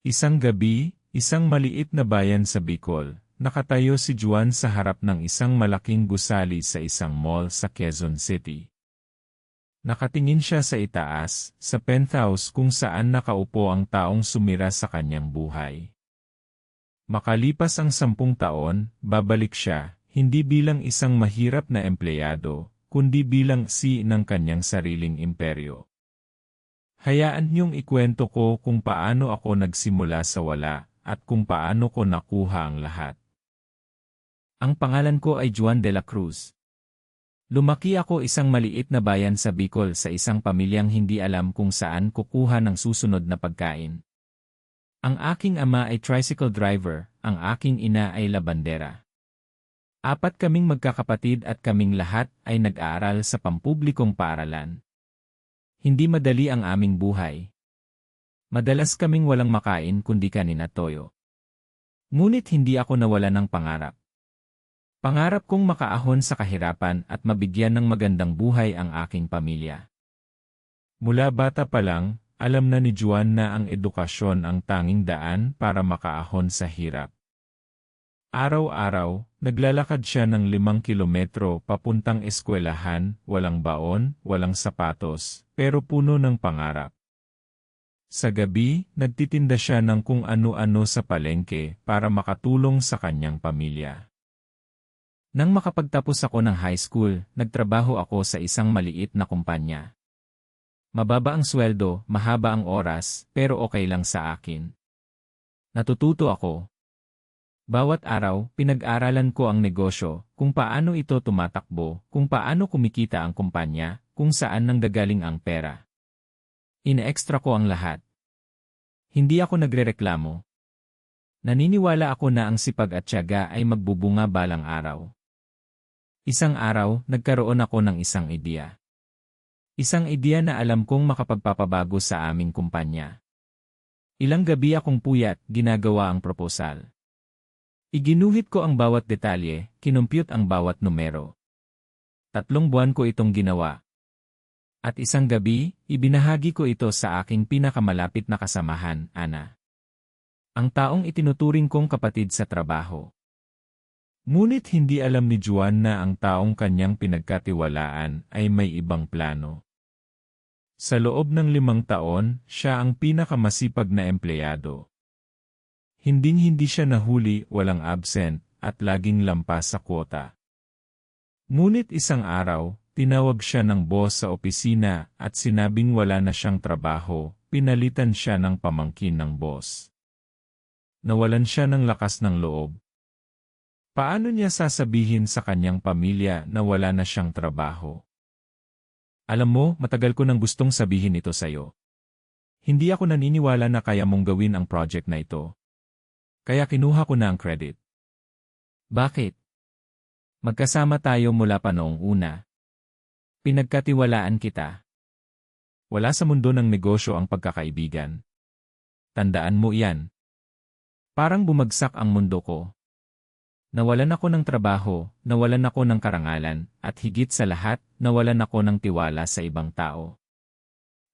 Isang gabi, isang maliit na bayan sa Bicol, nakatayo si Juan sa harap ng isang malaking gusali sa isang mall sa Quezon City. Nakatingin siya sa itaas, sa penthouse kung saan nakaupo ang taong sumira sa kanyang buhay. Makalipas ang 10 taon, babalik siya, hindi bilang isang mahirap na empleyado, kundi bilang ng kanyang sariling imperyo. Hayaan niyong ikwento ko kung paano ako nagsimula sa wala, at kung paano ko nakuha ang lahat. Ang pangalan ko ay Juan de la Cruz. Lumaki ako isang maliit na bayan sa Bicol sa isang pamilyang hindi alam kung saan kukuha ng susunod na pagkain. Ang aking ama ay tricycle driver, ang aking ina ay labandera. 4 kaming magkakapatid at kaming lahat ay nag-aaral sa pampublikong paaralan. Hindi madali ang aming buhay. Madalas kaming walang makain kundi kanin at toyo. Ngunit hindi ako nawala ng pangarap. Pangarap kong makaahon sa kahirapan at mabigyan ng magandang buhay ang aking pamilya. Mula bata pa lang, alam na ni Juan na ang edukasyon ang tanging daan para makaahon sa hirap. Araw-araw, naglalakad siya ng 5 kilometro papuntang eskwelahan, walang baon, walang sapatos, pero puno ng pangarap. Sa gabi, nagtitinda siya ng kung ano-ano sa palengke para makatulong sa kanyang pamilya. Nang makapagtapos ako ng high school, nagtrabaho ako sa isang maliit na kumpanya. Mababa ang sweldo, mahaba ang oras, pero okay lang sa akin. Natututo ako. Bawat araw, pinag-aralan ko ang negosyo, kung paano ito tumatakbo, kung paano kumikita ang kumpanya, kung saan nanggagaling ang pera. Ine-extra ko ang lahat. Hindi ako nagrereklamo. Naniniwala ako na ang sipag at tiyaga ay magbubunga balang araw. Isang araw, nagkaroon ako ng isang ideya. Isang ideya na alam kong makapagpapabago sa aming kumpanya. Ilang gabi akong puyat, ginagawa ang proposal. Iginuhit ko ang bawat detalye, kinumpyut ang bawat numero. 3 buwan ko itong ginawa. At isang gabi, ibinahagi ko ito sa aking pinakamalapit na kasamahan, Ana. Ang taong itinuturing kong kapatid sa trabaho. Ngunit hindi alam ni Juan na ang taong kanyang pinagkatiwalaan ay may ibang plano. Sa loob ng 5 taon, siya ang pinakamasipag na empleyado. Hinding-hindi siya nahuli, walang absent, at laging lampas sa kwota. Ngunit isang araw, tinawag siya ng boss sa opisina at sinabing wala na siyang trabaho, pinalitan siya ng pamangkin ng boss. Nawalan siya ng lakas ng loob. Paano niya sasabihin sa kanyang pamilya na wala na siyang trabaho? Alam mo, matagal ko nang gustong sabihin ito sa'yo. Hindi ako naniniwala na kaya mong gawin ang project na ito. Kaya kinuha ko na ang credit. Bakit? Magkasama tayo mula pa noong una. Pinagkatiwalaan kita. Wala sa mundo ng negosyo ang pagkakaibigan. Tandaan mo iyan. Parang bumagsak ang mundo ko. Nawalan ako ng trabaho, nawalan ako ng karangalan, at higit sa lahat, nawalan ako ng tiwala sa ibang tao.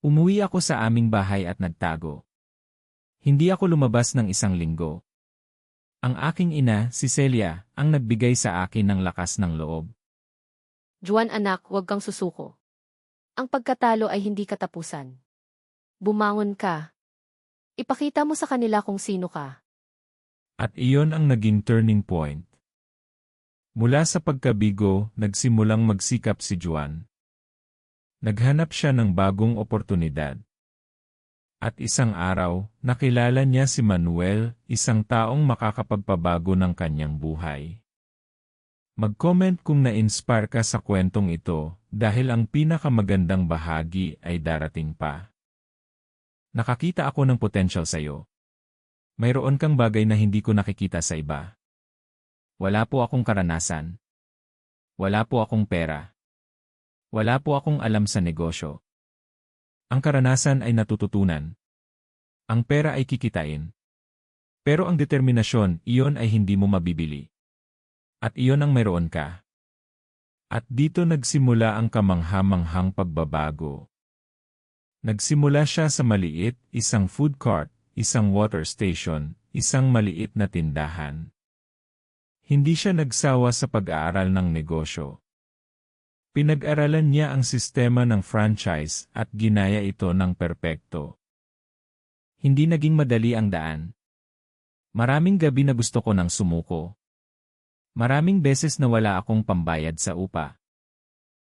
Umuwi ako sa aming bahay at nagtago. Hindi ako lumabas ng 1 linggo. Ang aking ina, si Celia, ang nagbigay sa akin ng lakas ng loob. Juan anak, huwag kang susuko. Ang pagkatalo ay hindi katapusan. Bumangon ka. Ipakita mo sa kanila kung sino ka. At iyon ang naging turning point. Mula sa pagkabigo, nagsimulang magsikap si Juan. Naghanap siya ng bagong oportunidad. At isang araw, nakilala niya si Manuel, isang taong makakapagpabago ng kanyang buhay. Mag-comment kung na-inspire ka sa kwentong ito, dahil ang pinakamagandang bahagi ay darating pa. Nakakita ako ng potential sa'yo. Mayroon kang bagay na hindi ko nakikita sa iba. Wala po akong karanasan. Wala po akong pera. Wala po akong alam sa negosyo. Ang karanasan ay natututunan. Ang pera ay kikitain. Pero ang determinasyon, iyon ay hindi mo mabibili. At iyon ang mayroon ka. At dito nagsimula ang kamangha-manghang pagbabago. Nagsimula siya sa maliit, isang food cart, isang water station, isang maliit na tindahan. Hindi siya nagsawa sa pag-aaral ng negosyo. Pinag-aralan niya ang sistema ng franchise at ginaya ito ng perpekto. Hindi naging madali ang daan. Maraming gabi na gusto ko nang sumuko. Maraming beses na wala akong pambayad sa upa.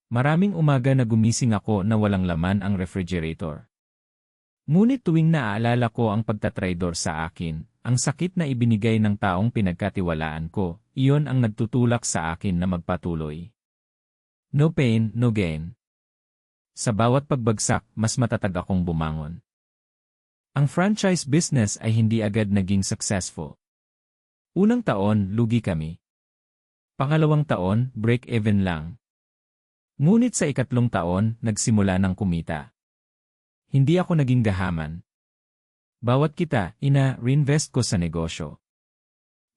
Maraming umaga na gumising ako na walang laman ang refrigerator. Ngunit tuwing naaalala ko ang pagtatraidor sa akin, ang sakit na ibinigay ng taong pinagkatiwalaan ko, iyon ang nagtutulak sa akin na magpatuloy. No pain, no gain. Sa bawat pagbagsak, mas matatag akong bumangon. Ang franchise business ay hindi agad naging successful. Unang taon, lugi kami. Pangalawang taon, break-even lang. Ngunit sa ikatlong taon, nagsimula ng kumita. Hindi ako naging gahaman. Bawat kita, reinvest ko sa negosyo.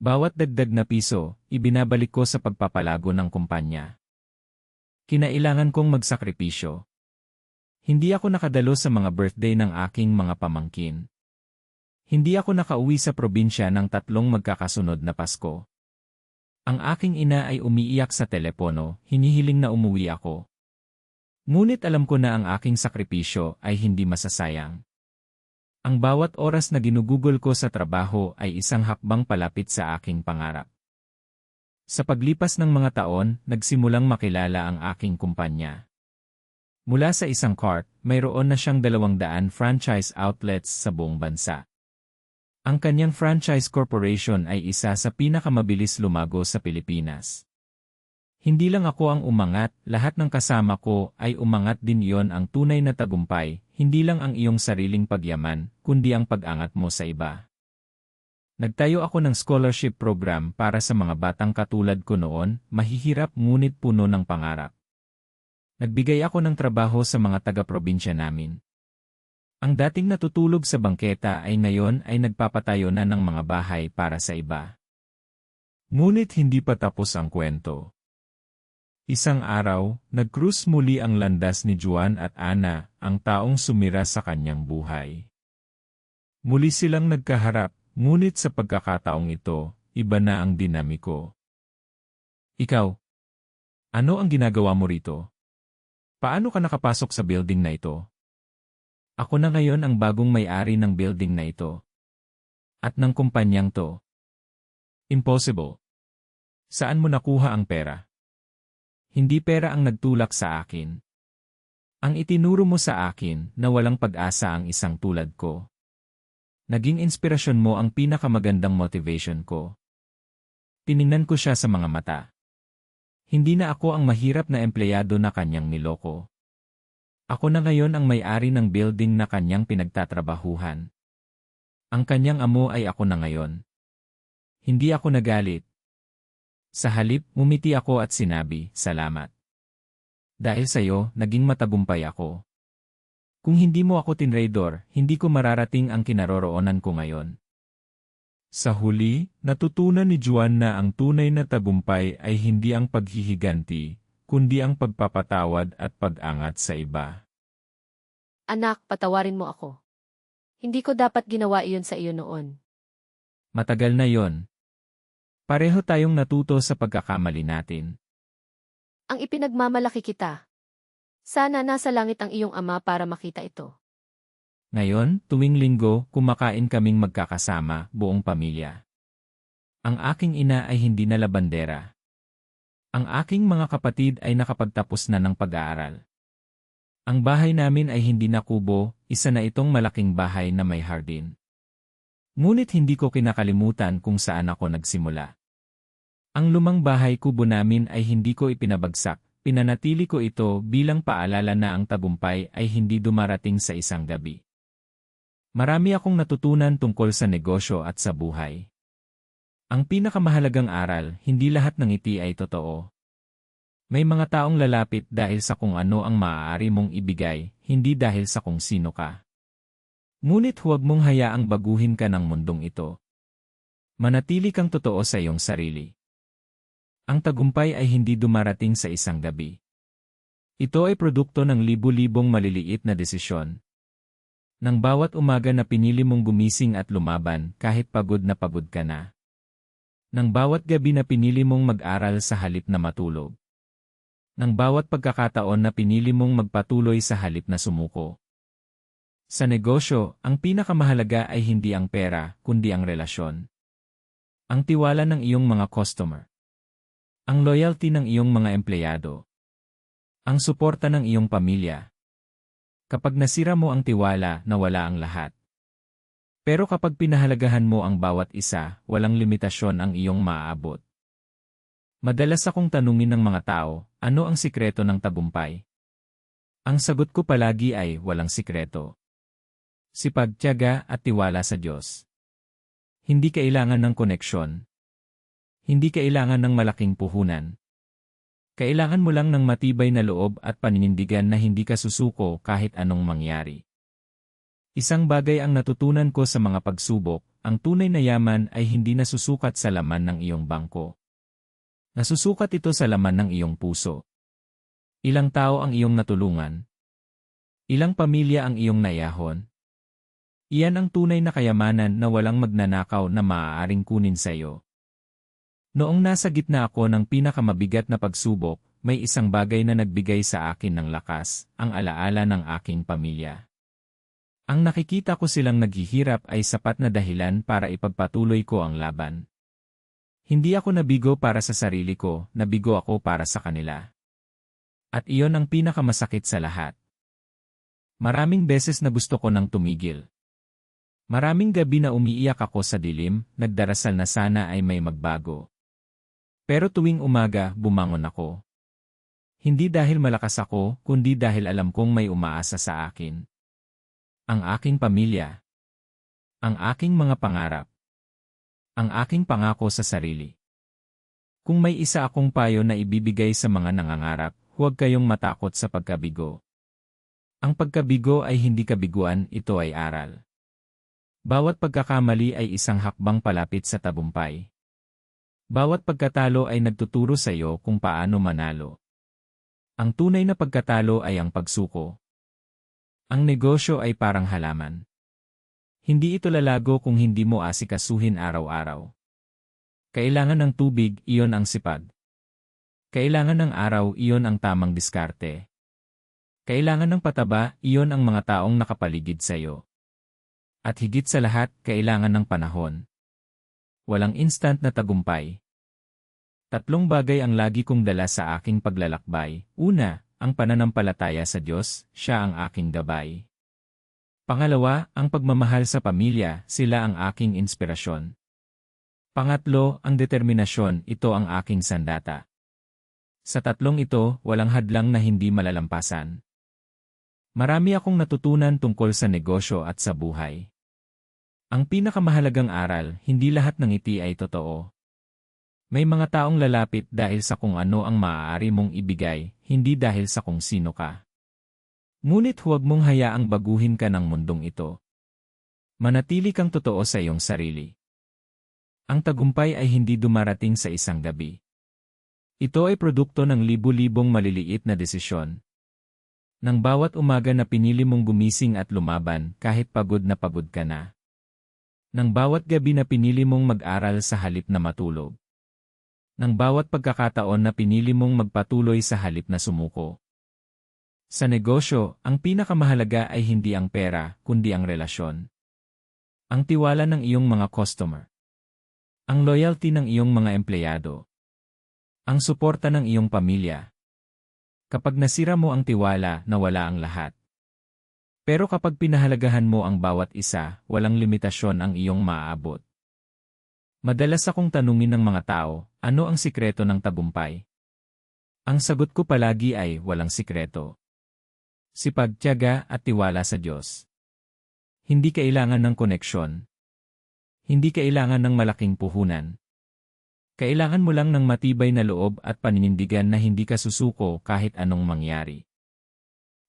Bawat dagdag na piso, ibinabalik ko sa pagpapalago ng kumpanya. Kinailangan kong magsakripisyo. Hindi ako nakadalo sa mga birthday ng aking mga pamangkin. Hindi ako nakauwi sa probinsya ng 3 magkakasunod na Pasko. Ang aking ina ay umiiyak sa telepono, hinihiling na umuwi ako. Ngunit alam ko na ang aking sakripisyo ay hindi masasayang. Ang bawat oras na ginugugol ko sa trabaho ay isang hakbang palapit sa aking pangarap. Sa paglipas ng mga taon, nagsimulang makilala ang aking kumpanya. Mula sa isang cart, mayroon na siyang 200 franchise outlets sa buong bansa. Ang kanyang franchise corporation ay isa sa pinakamabilis lumago sa Pilipinas. Hindi lang ako ang umangat, lahat ng kasama ko ay umangat din. Iyon ang tunay na tagumpay, hindi lang ang iyong sariling pagyaman, kundi ang pag-angat mo sa iba. Nagtayo ako ng scholarship program para sa mga batang katulad ko noon, mahihirap ngunit puno ng pangarap. Nagbigay ako ng trabaho sa mga taga-probinsya namin. Ang dating natutulog sa bangketa ay ngayon ay nagpapatayo na ng mga bahay para sa iba. Ngunit hindi pa tapos ang kwento. Isang araw, nag-cruise muli ang landas ni Juan at Ana, ang taong sumira sa kanyang buhay. Muli silang nagkaharap, ngunit sa pagkakataong ito, iba na ang dinamiko. Ikaw, ano ang ginagawa mo rito? Paano ka nakapasok sa building na ito? Ako na ngayon ang bagong may-ari ng building na ito. At ng kumpanyang to. Impossible. Saan mo nakuha ang pera? Hindi pera ang nagtulak sa akin. Ang itinuro mo sa akin na walang pag-asa ang isang tulad ko. Naging inspirasyon mo ang pinakamagandang motivation ko. Tiningnan ko siya sa mga mata. Hindi na ako ang mahirap na empleyado na kanyang niloko. Ako na ngayon ang may-ari ng building na kanyang pinagtatrabahuhan. Ang kanyang amo ay ako na ngayon. Hindi ako nagalit. Sa halip, ngumiti ako at sinabi, salamat. Dahil sa'yo, naging matagumpay ako. Kung hindi mo ako tinraidor, hindi ko mararating ang kinaroroonan ko ngayon. Sa huli, natutunan ni Juan na ang tunay na tagumpay ay hindi ang paghihiganti, kundi ang pagpapatawad at pag-angat sa iba. Anak, patawarin mo ako. Hindi ko dapat ginawa iyon sa iyo noon. Matagal na yon. Pareho tayong natuto sa pagkakamali natin. Ang ipinagmamalaki kita. Sana nasa langit ang iyong ama para makita ito. Ngayon, tuwing linggo, kumakain kaming magkakasama, buong pamilya. Ang aking ina ay hindi na labandera. Ang aking mga kapatid ay nakapagtapos na ng pag-aaral. Ang bahay namin ay hindi na kubo, isa na itong malaking bahay na may hardin. Ngunit hindi ko kinakalimutan kung saan ako nagsimula. Ang lumang bahay kubo namin ay hindi ko ipinabagsak, pinanatili ko ito bilang paalala na ang tagumpay ay hindi dumarating sa isang gabi. Marami akong natutunan tungkol sa negosyo at sa buhay. Ang pinakamahalagang aral, hindi lahat ng ngiti ay totoo. May mga taong lalapit dahil sa kung ano ang maaari mong ibigay, hindi dahil sa kung sino ka. Ngunit huwag mong hayaang baguhin ka ng mundong ito. Manatili kang totoo sa iyong sarili. Ang tagumpay ay hindi dumarating sa isang gabi. Ito ay produkto ng libu-libong maliliit na desisyon. Nang bawat umaga na pinili mong gumising at lumaban kahit pagod na pagod ka na. Nang bawat gabi na pinili mong mag-aral sa halip na matulog. Nang bawat pagkakataon na pinili mong magpatuloy sa halip na sumuko. Sa negosyo, ang pinakamahalaga ay hindi ang pera, kundi ang relasyon. Ang tiwala ng iyong mga customer. Ang loyalty ng iyong mga empleyado. Ang suporta ng iyong pamilya. Kapag nasira mo ang tiwala, nawala ang lahat. Pero kapag pinahalagahan mo ang bawat isa, walang limitasyon ang iyong maaabot. Madalas akong tanungin ng mga tao, ano ang sikreto ng tagumpay? Ang sagot ko palagi ay walang sikreto. Sipag, tiyaga at tiwala sa Diyos. Hindi kailangan ng koneksyon. Hindi kailangan ng malaking puhunan. Kailangan mo lang ng matibay na loob at paninindigan na hindi ka susuko kahit anong mangyari. Isang bagay ang natutunan ko sa mga pagsubok, ang tunay na yaman ay hindi nasusukat sa laman ng iyong bangko. Nasusukat ito sa laman ng iyong puso. Ilang tao ang iyong natulungan? Ilang pamilya ang iyong nayahon? Iyan ang tunay na kayamanan na walang magnanakaw na maaaring kunin sa iyo. Noong nasa gitna ako ng pinakamabigat na pagsubok, may isang bagay na nagbigay sa akin ng lakas, ang alaala ng aking pamilya. Ang nakikita ko silang naghihirap ay sapat na dahilan para ipagpatuloy ko ang laban. Hindi ako nabigo para sa sarili ko, nabigo ako para sa kanila. At iyon ang pinakamasakit sa lahat. Maraming beses na gusto ko nang tumigil. Maraming gabi na umiiyak ako sa dilim, nagdarasal na sana ay may magbago. Pero tuwing umaga, bumangon ako. Hindi dahil malakas ako, kundi dahil alam kong may umaasa sa akin. Ang aking pamilya. Ang aking mga pangarap. Ang aking pangako sa sarili. Kung may isa akong payo na ibibigay sa mga nangangarap, huwag kayong matakot sa pagkabigo. Ang pagkabigo ay hindi kabiguan, ito ay aral. Bawat pagkakamali ay isang hakbang palapit sa tagumpay. Bawat pagkatalo ay nagtuturo sa iyo kung paano manalo. Ang tunay na pagkatalo ay ang pagsuko. Ang negosyo ay parang halaman. Hindi ito lalago kung hindi mo asikasuhin araw-araw. Kailangan ng tubig, iyon ang sipag. Kailangan ng araw, iyon ang tamang diskarte. Kailangan ng pataba, iyon ang mga taong nakapaligid sa iyo. At higit sa lahat, kailangan ng panahon. Walang instant na tagumpay. Tatlong bagay ang lagi kong dala sa aking paglalakbay. Una, ang pananampalataya sa Diyos, siya ang aking gabay. Pangalawa, ang pagmamahal sa pamilya, sila ang aking inspirasyon. Pangatlo, ang determinasyon, ito ang aking sandata. Sa tatlong ito, walang hadlang na hindi malalampasan. Marami akong natutunan tungkol sa negosyo at sa buhay. Ang pinakamahalagang aral, hindi lahat ng ngiti ay totoo. May mga taong lalapit dahil sa kung ano ang maaari mong ibigay, hindi dahil sa kung sino ka. Ngunit huwag mong hayaang baguhin ka ng mundong ito. Manatili kang totoo sa iyong sarili. Ang tagumpay ay hindi dumarating sa isang gabi. Ito ay produkto ng libu-libong maliliit na desisyon. Nang bawat umaga na pinili mong gumising at lumaban kahit pagod na pagod ka na. Nang bawat gabi na pinili mong mag-aral sa halip na matulog. Nang bawat pagkakataon na pinili mong magpatuloy sa halip na sumuko. Sa negosyo, ang pinakamahalaga ay hindi ang pera, kundi ang relasyon. Ang tiwala ng iyong mga customer. Ang loyalty ng iyong mga empleyado. Ang suporta ng iyong pamilya. Kapag nasira mo ang tiwala, nawala ang lahat. Pero kapag pinahalagahan mo ang bawat isa, walang limitasyon ang iyong maaabot. Madalas akong tanungin ng mga tao, ano ang sikreto ng tagumpay? Ang sagot ko palagi ay walang sikreto. Sipag, tiyaga at tiwala sa Diyos. Hindi kailangan ng koneksyon. Hindi kailangan ng malaking puhunan. Kailangan mo lang ng matibay na loob at paninindigan na hindi ka susuko kahit anong mangyari.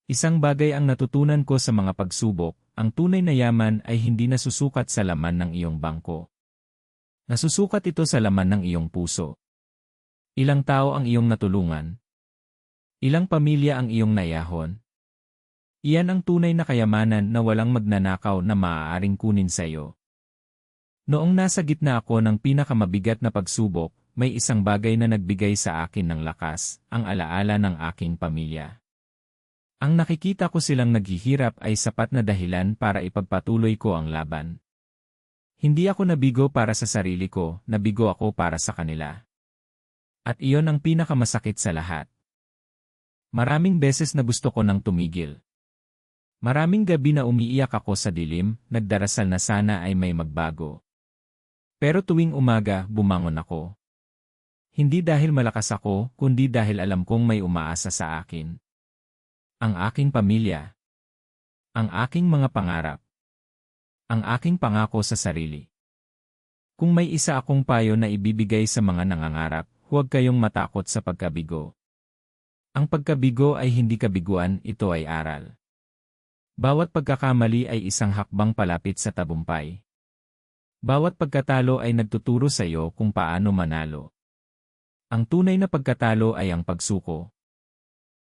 Isang bagay ang natutunan ko sa mga pagsubok, ang tunay na yaman ay hindi nasusukat sa laman ng iyong bangko. Nasusukat ito sa laman ng iyong puso. Ilang tao ang iyong natulungan? Ilang pamilya ang iyong nayahon? Iyan ang tunay na kayamanan na walang magnanakaw na maaaring kunin sa iyo. Noong nasa gitna ako ng pinakamabigat na pagsubok, may isang bagay na nagbigay sa akin ng lakas, ang alaala ng aking pamilya. Ang nakikita ko silang naghihirap ay sapat na dahilan para ipagpatuloy ko ang laban. Hindi ako nabigo para sa sarili ko, nabigo ako para sa kanila. At iyon ang pinakamasakit sa lahat. Maraming beses na gusto ko nang tumigil. Maraming gabi na umiiyak ako sa dilim, nagdarasal na sana ay may magbago. Pero tuwing umaga, bumangon ako. Hindi dahil malakas ako, kundi dahil alam kong may umaasa sa akin. Ang aking pamilya. Ang aking mga pangarap. Ang aking pangako sa sarili. Kung may isa akong payo na ibibigay sa mga nangangarap, huwag kayong matakot sa pagkabigo. Ang pagkabigo ay hindi kabiguan, ito ay aral. Bawat pagkakamali ay isang hakbang palapit sa tagumpay. Bawat pagkatalo ay nagtuturo sa iyo kung paano manalo. Ang tunay na pagkatalo ay ang pagsuko.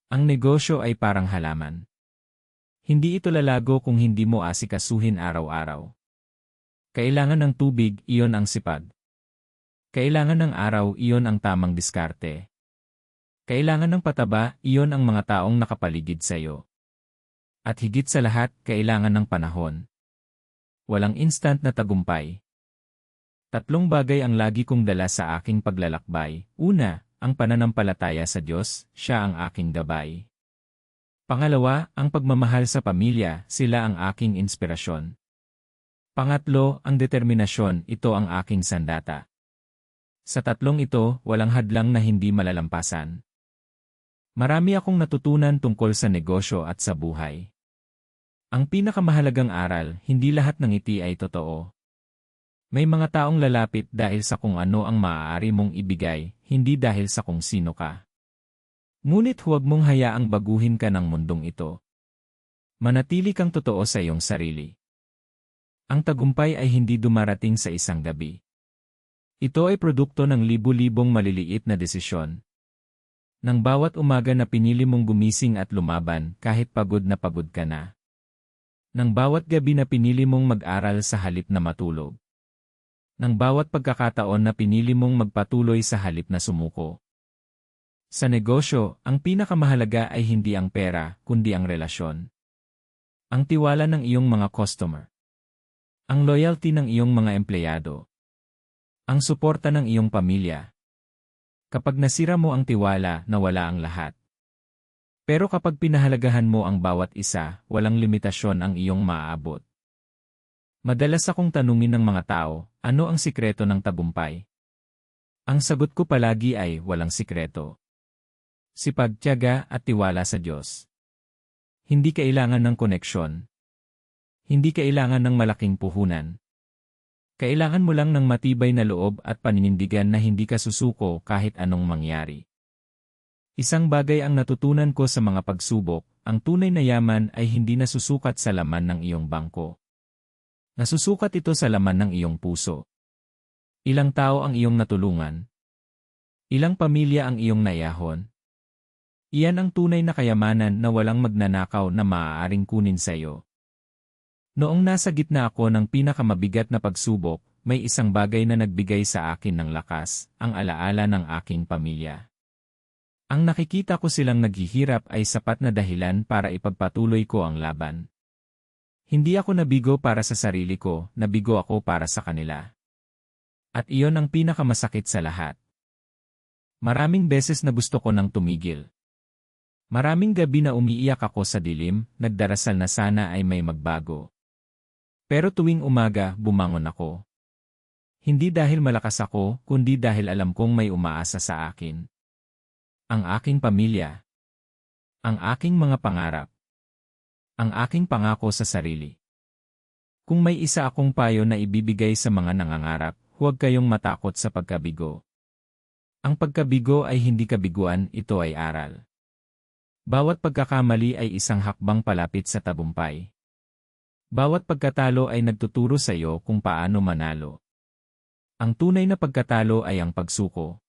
Ang negosyo ay parang halaman. Hindi ito lalago kung hindi mo asikasuhin araw-araw. Kailangan ng tubig, iyon ang sipag. Kailangan ng araw, iyon ang tamang diskarte. Kailangan ng pataba, iyon ang mga taong nakapaligid sa iyo. At higit sa lahat, kailangan ng panahon. Walang instant na tagumpay. Tatlong bagay ang lagi kong dala sa aking paglalakbay. Una, ang pananampalataya sa Diyos, siya ang aking gabay. Pangalawa, ang pagmamahal sa pamilya, sila ang aking inspirasyon. Pangatlo, ang determinasyon, ito ang aking sandata. Sa tatlong ito, walang hadlang na hindi malalampasan. Marami akong natutunan tungkol sa negosyo at sa buhay. Ang pinakamahalagang aral, hindi lahat ng ngiti ay totoo. May mga taong lalapit dahil sa kung ano ang maaari mong ibigay, hindi dahil sa kung sino ka. Ngunit huwag mong hayaang baguhin ka ng mundong ito. Manatili kang totoo sa iyong sarili. Ang tagumpay ay hindi dumarating sa isang gabi. Ito ay produkto ng libu-libong maliliit na desisyon. Nang bawat umaga na pinili mong gumising at lumaban kahit pagod ka na. Nang bawat gabi na pinili mong mag-aral sa halip na matulog. Nang bawat pagkakataon na pinili mong magpatuloy sa halip na sumuko. Sa negosyo, ang pinakamahalaga ay hindi ang pera, kundi ang relasyon. Ang tiwala ng iyong mga customer. Ang loyalty ng iyong mga empleyado. Ang suporta ng iyong pamilya. Kapag nasira mo ang tiwala, nawala ang lahat. Pero kapag pinahalagahan mo ang bawat isa, walang limitasyon ang iyong maaabot. Madalas akong tanungin ng mga tao, ano ang sikreto ng tagumpay? Ang sagot ko palagi ay walang sikreto. Sipag, tiyaga at tiwala sa Diyos. Hindi kailangan ng koneksyon. Hindi kailangan ng malaking puhunan. Kailangan mo lang ng matibay na loob at paninindigan na hindi ka susuko kahit anong mangyari. Isang bagay ang natutunan ko sa mga pagsubok, ang tunay na yaman ay hindi nasusukat sa laman ng iyong bangko. Nasusukat ito sa laman ng iyong puso. Ilang tao ang iyong natulungan? Ilang pamilya ang iyong nayahon? Iyan ang tunay na kayamanan na walang magnanakaw na maaaring kunin sa iyo. Noong nasa gitna ako ng pinakamabigat na pagsubok, may isang bagay na nagbigay sa akin ng lakas, ang alaala ng aking pamilya. Ang nakikita ko silang naghihirap ay sapat na dahilan para ipagpatuloy ko ang laban. Hindi ako nabigo para sa sarili ko, nabigo ako para sa kanila. At iyon ang pinakamasakit sa lahat. Maraming beses na gusto ko nang tumigil. Maraming gabi na umiiyak ako sa dilim, nagdarasal na sana ay may magbago. Pero tuwing umaga, bumangon ako. Hindi dahil malakas ako, kundi dahil alam kong may umaasa sa akin. Ang aking pamilya. Ang aking mga pangarap. Ang aking pangako sa sarili. Kung may isa akong payo na ibibigay sa mga nangangarap, huwag kayong matakot sa pagkabigo. Ang pagkabigo ay hindi kabiguan, ito ay aral. Bawat pagkakamali ay isang hakbang palapit sa tagumpay. Bawat pagkatalo ay nagtuturo sa iyo kung paano manalo. Ang tunay na pagkatalo ay ang pagsuko.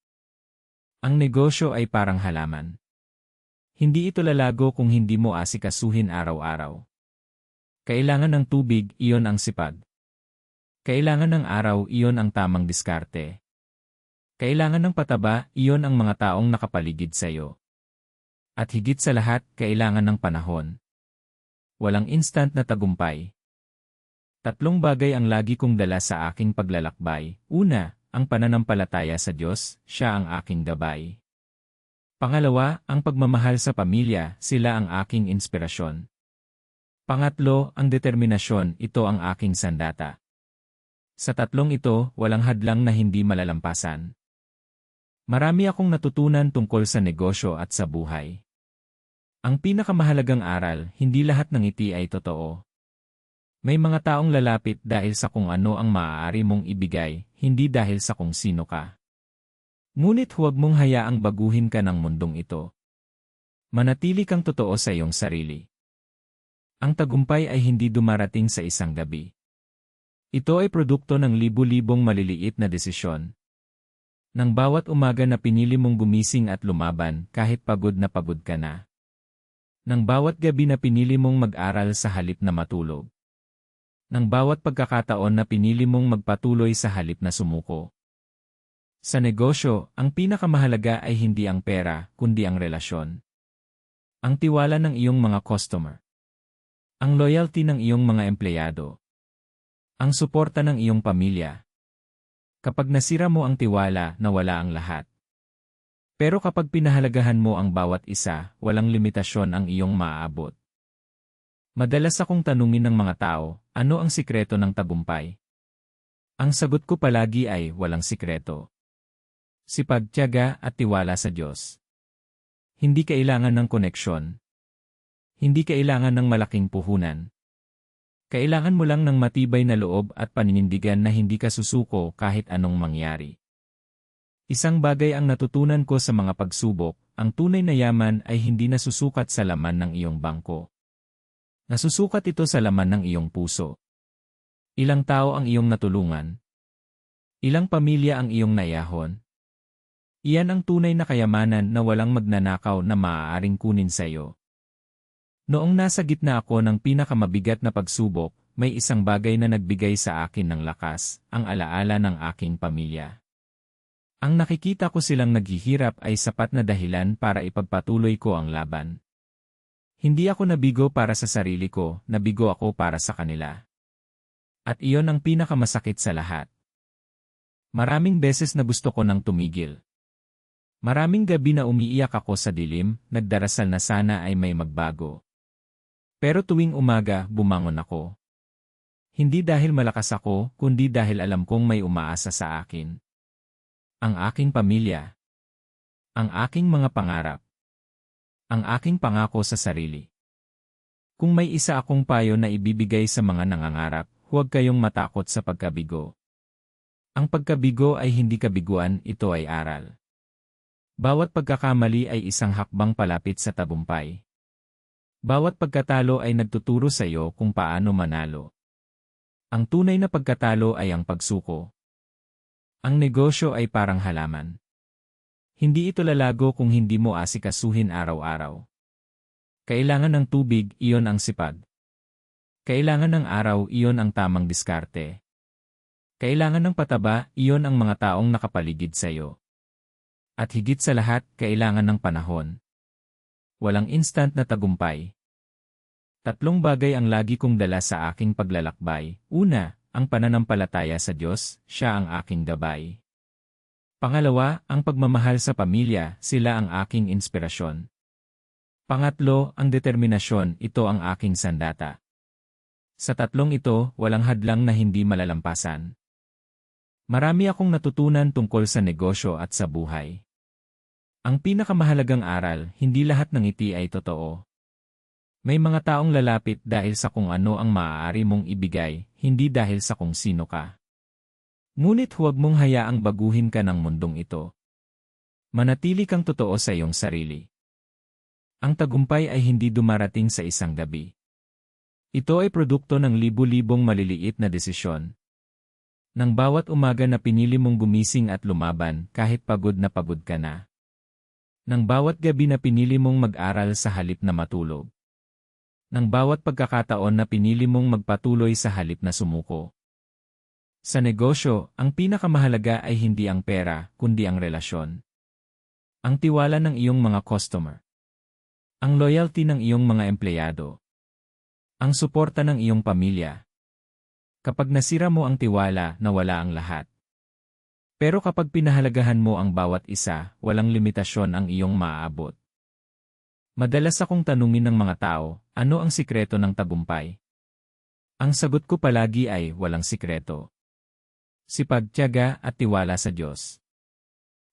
Ang negosyo ay parang halaman. Hindi ito lalago kung hindi mo asikasuhin araw-araw. Kailangan ng tubig, iyon ang sipag. Kailangan ng araw, iyon ang tamang diskarte. Kailangan ng pataba, iyon ang mga taong nakapaligid sa iyo. At higit sa lahat, kailangan ng panahon. Walang instant na tagumpay. 3 bagay ang lagi kong dala sa aking paglalakbay. Una, ang pananampalataya sa Diyos, siya ang aking gabay. Pangalawa, ang pagmamahal sa pamilya, sila ang aking inspirasyon. Pangatlo, ang determinasyon, ito ang aking sandata. Sa 3 ito, walang hadlang na hindi malalampasan. Marami akong natutunan tungkol sa negosyo at sa buhay. Ang pinakamahalagang aral, hindi lahat ng ngiti ay totoo. May mga taong lalapit dahil sa kung ano ang maaari mong ibigay, hindi dahil sa kung sino ka. Ngunit huwag mong hayaang baguhin ka ng mundong ito. Manatili kang totoo sa iyong sarili. Ang tagumpay ay hindi dumarating sa isang gabi. Ito ay produkto ng libu-libong maliliit na desisyon. Nang bawat umaga na pinili mong gumising at lumaban kahit pagod ka na. Nang bawat gabi na pinili mong mag-aral sa halip na matulog. Nang bawat pagkakataon na pinili mong magpatuloy sa halip na sumuko. Sa negosyo, ang pinakamahalaga ay hindi ang pera, kundi ang relasyon. Ang tiwala ng iyong mga customer. Ang loyalty ng iyong mga empleyado. Ang suporta ng iyong pamilya. Kapag nasira mo ang tiwala, nawala ang lahat. Pero kapag pinahalagahan mo ang bawat isa, walang limitasyon ang iyong maaabot. Madalas akong tanungin ng mga tao, ano ang sikreto ng tagumpay? Ang sagot ko palagi ay walang sikreto. Sipag, tiyaga at tiwala sa Diyos. Hindi kailangan ng koneksyon. Hindi kailangan ng malaking puhunan. Kailangan mo lang ng matibay na loob at paninindigan na hindi ka susuko kahit anong mangyari. Isang bagay ang natutunan ko sa mga pagsubok, ang tunay na yaman ay hindi nasusukat sa laman ng iyong bangko. Nasusukat ito sa laman ng iyong puso. Ilang tao ang iyong natulungan? Ilang pamilya ang iyong nayahon? Iyan ang tunay na kayamanan na walang magnanakaw na maaaring kunin sa iyo. Noong nasa gitna ako ng pinakamabigat na pagsubok, may isang bagay na nagbigay sa akin ng lakas, ang alaala ng aking pamilya. Ang nakikita ko silang naghihirap ay sapat na dahilan para ipagpatuloy ko ang laban. Hindi ako nabigo para sa sarili ko, nabigo ako para sa kanila. At iyon ang pinakamasakit sa lahat. Maraming beses na gusto ko nang tumigil. Maraming gabi na umiiyak ako sa dilim, nagdarasal na sana ay may magbago. Pero tuwing umaga, bumangon ako. Hindi dahil malakas ako, kundi dahil alam kong may umaasa sa akin. Ang aking pamilya. Ang aking mga pangarap. Ang aking pangako sa sarili. Kung may isa akong payo na ibibigay sa mga nangangarap, huwag kayong matakot sa pagkabigo. Ang pagkabigo ay hindi kabiguan, ito ay aral. Bawat pagkakamali ay isang hakbang palapit sa tagumpay. Bawat pagkatalo ay nagtuturo sa iyo kung paano manalo. Ang tunay na pagkatalo ay ang pagsuko. Ang negosyo ay parang halaman. Hindi ito lalago kung hindi mo asikasuhin araw-araw. Kailangan ng tubig, iyon ang sipag. Kailangan ng araw, iyon ang tamang diskarte. Kailangan ng pataba, iyon ang mga taong nakapaligid sa iyo. At higit sa lahat, kailangan ng panahon. Walang instant na tagumpay. 3 bagay ang lagi kong dala sa aking paglalakbay. Una, ang pananampalataya sa Diyos, siya ang aking gabay. Pangalawa, ang pagmamahal sa pamilya, sila ang aking inspirasyon. Pangatlo, ang determinasyon, ito ang aking sandata. Sa 3 ito, walang hadlang na hindi malalampasan. Marami akong natutunan tungkol sa negosyo at sa buhay. Ang pinakamahalagang aral, hindi lahat ng ngiti ay totoo. May mga taong lalapit dahil sa kung ano ang maaari mong ibigay, hindi dahil sa kung sino ka. Ngunit huwag mong hayaang baguhin ka ng mundong ito. Manatili kang totoo sa iyong sarili. Ang tagumpay ay hindi dumarating sa isang gabi. Ito ay produkto ng libu-libong maliliit na desisyon. Nang bawat umaga na pinili mong gumising at lumaban kahit pagod ka na. Nang bawat gabi na pinili mong mag-aral sa halip na matulog. Nang bawat pagkakataon na pinili mong magpatuloy sa halip na sumuko. Sa negosyo, ang pinakamahalaga ay hindi ang pera, kundi ang relasyon. Ang tiwala ng iyong mga customer. Ang loyalty ng iyong mga empleyado. Ang suporta ng iyong pamilya. Kapag nasira mo ang tiwala, nawala ang lahat. Pero kapag pinahalagahan mo ang bawat isa, walang limitasyon ang iyong maaabot. Madalas akong tanungin ng mga tao, ano ang sikreto ng tagumpay? Ang sagot ko palagi ay walang sikreto. Sipag, tiyaga at tiwala sa Diyos.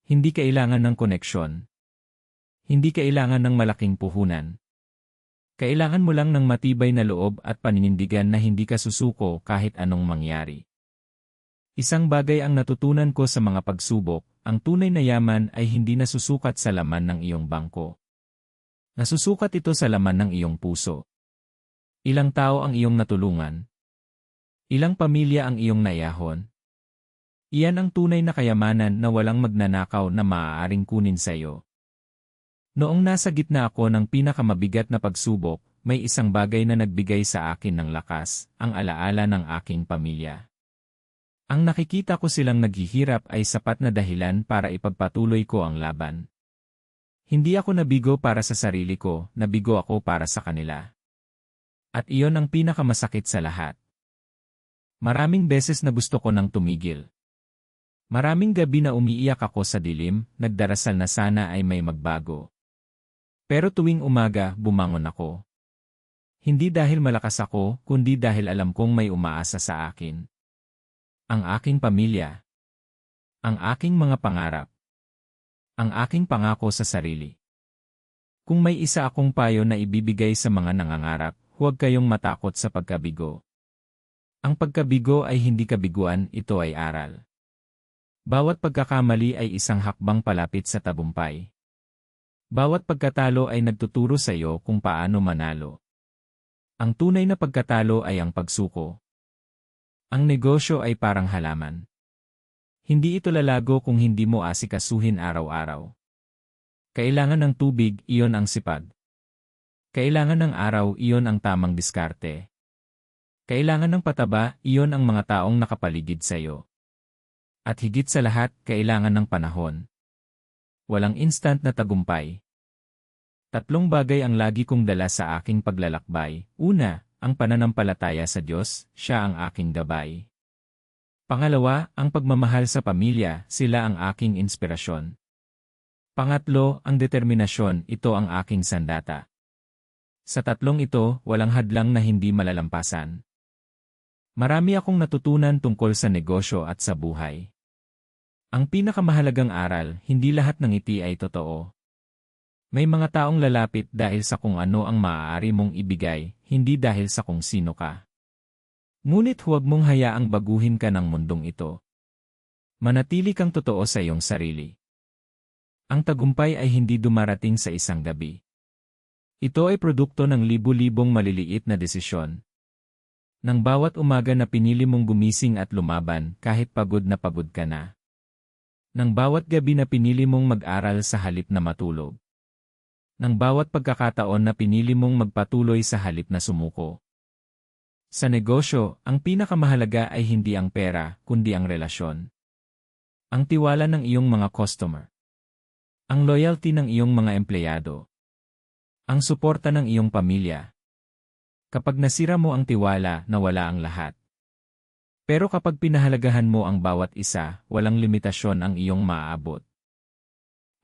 Hindi kailangan ng koneksyon. Hindi kailangan ng malaking puhunan. Kailangan mo lang ng matibay na loob at paninindigan na hindi ka susuko kahit anong mangyari. Isang bagay ang natutunan ko sa mga pagsubok, ang tunay na yaman ay hindi nasusukat sa laman ng iyong bangko. Nasusukat ito sa laman ng iyong puso. Ilang tao ang iyong natulungan? Ilang pamilya ang iyong nayahon? Iyan ang tunay na kayamanan na walang magnanakaw na maaaring kunin sa iyo. Noong nasa gitna ako ng pinakamabigat na pagsubok, may isang bagay na nagbigay sa akin ng lakas, ang alaala ng aking pamilya. Ang nakikita ko silang naghihirap ay sapat na dahilan para ipagpatuloy ko ang laban. Hindi ako nabigo para sa sarili ko, nabigo ako para sa kanila. At iyon ang pinakamasakit sa lahat. Maraming beses na gusto ko nang tumigil. Maraming gabi na umiiyak ako sa dilim, nagdarasal na sana ay may magbago. Pero tuwing umaga, bumangon ako. Hindi dahil malakas ako, kundi dahil alam kong may umaasa sa akin. Ang aking pamilya. Ang aking mga pangarap. Ang aking pangako sa sarili. Kung may isa akong payo na ibibigay sa mga nangangarap, huwag kayong matakot sa pagkabigo. Ang pagkabigo ay hindi kabiguan, ito ay aral. Bawat pagkakamali ay isang hakbang palapit sa tagumpay. Bawat pagkatalo ay nagtuturo sa iyo kung paano manalo. Ang tunay na pagkatalo ay ang pagsuko. Ang negosyo ay parang halaman. Hindi ito lalago kung hindi mo asikasuhin araw-araw. Kailangan ng tubig, iyon ang sipag. Kailangan ng araw, iyon ang tamang diskarte. Kailangan ng pataba, iyon ang mga taong nakapaligid sa iyo. At higit sa lahat, kailangan ng panahon. Walang instant na tagumpay. Tatlong bagay ang lagi kong dala sa aking paglalakbay. Una, ang pananampalataya sa Diyos, siya ang aking gabay. Pangalawa, ang pagmamahal sa pamilya, sila ang aking inspirasyon. Pangatlo, ang determinasyon, ito ang aking sandata. Sa tatlong ito, walang hadlang na hindi malalampasan. Marami akong natutunan tungkol sa negosyo at sa buhay. Ang pinakamahalagang aral, hindi lahat ng ngiti ay totoo. May mga taong lalapit dahil sa kung ano ang maaari mong ibigay, hindi dahil sa kung sino ka. Ngunit huwag mong hayaang baguhin ka ng mundong ito. Manatili kang totoo sa iyong sarili. Ang tagumpay ay hindi dumarating sa isang gabi. Ito ay produkto ng libu-libong maliliit na desisyon. Nang bawat umaga na pinili mong gumising at lumaban kahit pagod na pagod ka na. Nang bawat gabi na pinili mong mag-aral sa halip na matulog. Nang bawat pagkakataon na pinili mong magpatuloy sa halip na sumuko. Sa negosyo, ang pinakamahalaga ay hindi ang pera, kundi ang relasyon. Ang tiwala ng iyong mga customer. Ang loyalty ng iyong mga empleyado. Ang suporta ng iyong pamilya. Kapag nasira mo ang tiwala, nawala ang lahat. Pero kapag pinahalagahan mo ang bawat isa, walang limitasyon ang iyong maaabot.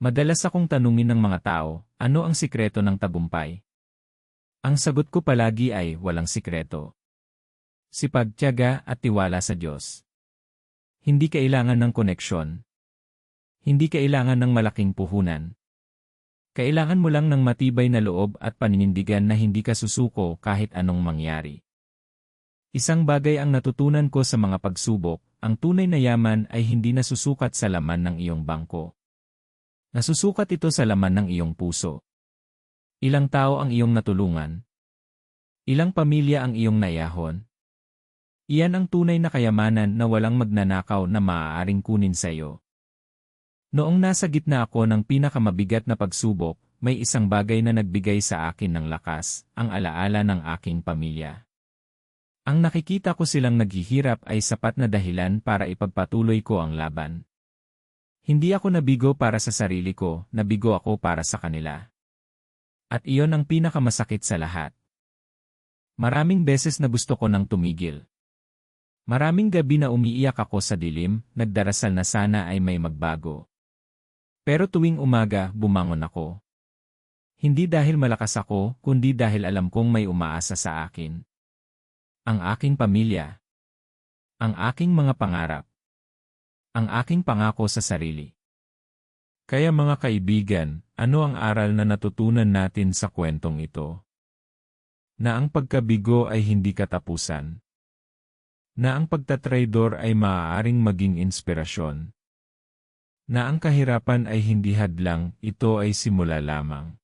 Madalas akong tanungin ng mga tao, ano ang sikreto ng tagumpay? Ang sagot ko palagi ay walang sikreto. Sipag, tiyaga at tiwala sa Diyos. Hindi kailangan ng koneksyon. Hindi kailangan ng malaking puhunan. Kailangan mo lang ng matibay na loob at paninindigan na hindi ka susuko kahit anong mangyari. Isang bagay ang natutunan ko sa mga pagsubok, ang tunay na yaman ay hindi nasusukat sa laman ng iyong bangko. Nasusukat ito sa laman ng iyong puso. Ilang tao ang iyong natulungan? Ilang pamilya ang iyong nayahon? Iyan ang tunay na kayamanan na walang magnanakaw na maaaring kunin sa iyo. Noong nasa gitna ako ng pinakamabigat na pagsubok, may isang bagay na nagbigay sa akin ng lakas, ang alaala ng aking pamilya. Ang nakikita ko silang naghihirap ay sapat na dahilan para ipagpatuloy ko ang laban. Hindi ako nabigo para sa sarili ko, nabigo ako para sa kanila. At iyon ang pinakamasakit sa lahat. Maraming beses na gusto ko nang tumigil. Maraming gabi na umiiyak ako sa dilim, nagdarasal na sana ay may magbago. Pero tuwing umaga, bumangon ako. Hindi dahil malakas ako, kundi dahil alam kong may umaasa sa akin. Ang aking pamilya. Ang aking mga pangarap. Ang aking pangako sa sarili. Kaya mga kaibigan, ano ang aral na natutunan natin sa kwentong ito? Na ang pagkabigo ay hindi katapusan. Na ang pagtatraidor ay maaaring maging inspirasyon. Na ang kahirapan ay hindi hadlang, ito ay simula lamang.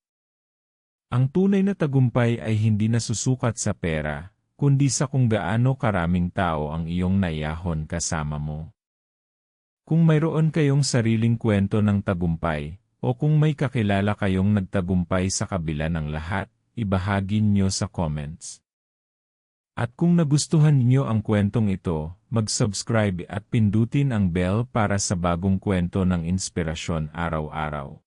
Ang tunay na tagumpay ay hindi nasusukat sa pera, kundi sa kung gaano karaming tao ang iyong naiyahon kasama mo. Kung mayroon kayong sariling kwento ng tagumpay, o kung may kakilala kayong nagtagumpay sa kabila ng lahat, ibahagi niyo sa comments. At kung nagustuhan niyo ang kwentong ito, mag-subscribe at pindutin ang bell para sa bagong kwento ng inspirasyon araw-araw.